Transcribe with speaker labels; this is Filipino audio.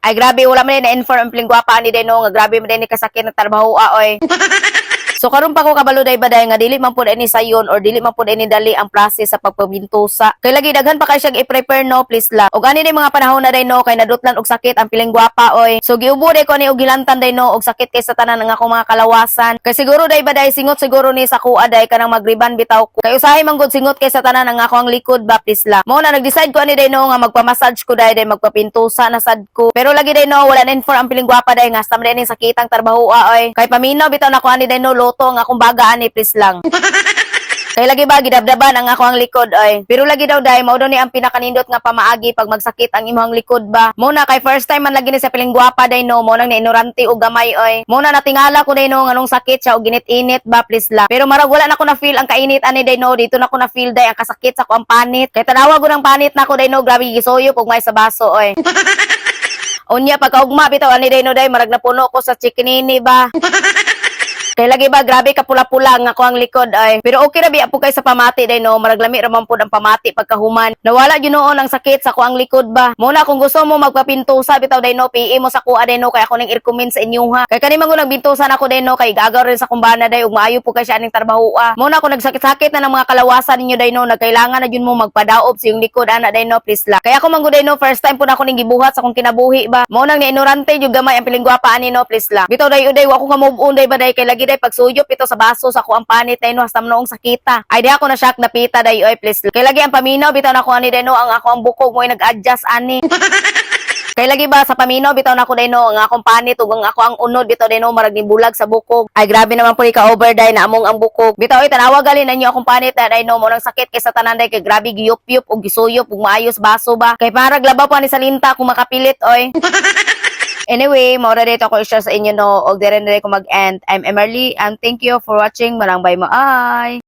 Speaker 1: Ay grabe, wala man din na-inform ang pilingwapa ni day no, nga grabe man din ni kasakit ng trabaho oy. So karon pa ko kabalo day baday nga dili man pud ini sayon or dili man pud ini dali ang process sa pagpabintusa. Kay lagi daghan pa kay siyang i-prepare no, please la. Og ani day mga panahon na day no kay nadutlan og sakit ang piling gwapa oy. So giubo day ko ni og gilantan day no og sakit kay sa tanan ng akong mga kalawasan. Kay siguro day baday singot siguro ni sa kuha day kanang magriban bitaw ko. Kay usahay man gud singot kay sa tanan ng ako ang likod ba, please la. Mo na nag-decide ko ani day no nga magpa-massage ko day magpapintusa na sad ko. Pero lagi day no wala na inform ang piling gwapa day nga stam day ning sakitang trabaho oy. Kay paminaw bitaw na ko ani day no to nga kumbaga ani please lang. Kay lagi ba gidabdaban ang ako ang likod oy. Pero lagi daw day mao daw ni ang pinakanindot nga pamaagi pag magsakit ang imong likod ba. Mo na kay first time man lagi ni sa piling gwapa day no mo nang ignorante og gamay oy. Mo na natingala ko day no nganong sakit siya og ginit-init ba please la. Pero marag wala na ko na feel ang kainit ani day no dito na ko na feel day ang kasakit sa ko ang panit. Kay tanawa ko ng panit na ko day no grabe gisuyo og may sa baso oy. Unya pagkaugma bitaw ani day no day marag napuno ko sa chikinini ba. Kay lagi ba grabe ka pula-pula nga ko ang likod ay. Pero okay ra bi apo kay sa pamati day no, maraglami ra man pud ang pamati pagkahuman. Nawala gyud noon ang sakit sa ko ang likod ba. Muna kung gusto mo magpapintusa bitaw day no, PE mo sa kuha day no kay ako ning i-recommend sa inyo ha. Kay kani man ko nagbintusan ako day no kay gagaw rin sa kumbana day ug maayo po kay siya aning trabaho. Muna kung nagsakit-sakit na ng mga kalawasan ninyo day no, nagkailangan na gyud mo magpadaop sa iyong likod ana day no, please la. Kaya ako man gud day no, first time po na ako ning gibuhat sa akong kinabuhi ba. Mo nang ni-ignorante jud gamay ang piling gwapa ani no, please la. Bitaw day uday wa ko nga move on day ba day kay lagi day pagsuyop ito sa baso sa ko ang panit day no hastam noong sakita. Ay di ako na shock na pita day oy please. Kay lagi ang paminaw bitaw na ko ani day no ang ako ang bukog mo nag-adjust ani. Kay lagi ba sa paminaw bitaw na ko day no ang akong panit ug ang ako ang unod bitaw day no marag ni bulag sa bukog. Ay grabe naman po ka over day na among ang bukog. Bitaw ay tanawa gali na niyo akong panit day no mo nang sakit kay sa tanan day kay grabe giyup-yup ug gisuyop ug maayos baso ba. Kay parag labaw pa ni sa linta kung makapilit oy. Anyway, maura dito ako i-share sa inyo no, og dire ko mag-end. I'm Emerly and thank you for watching. Marang bye mo ay.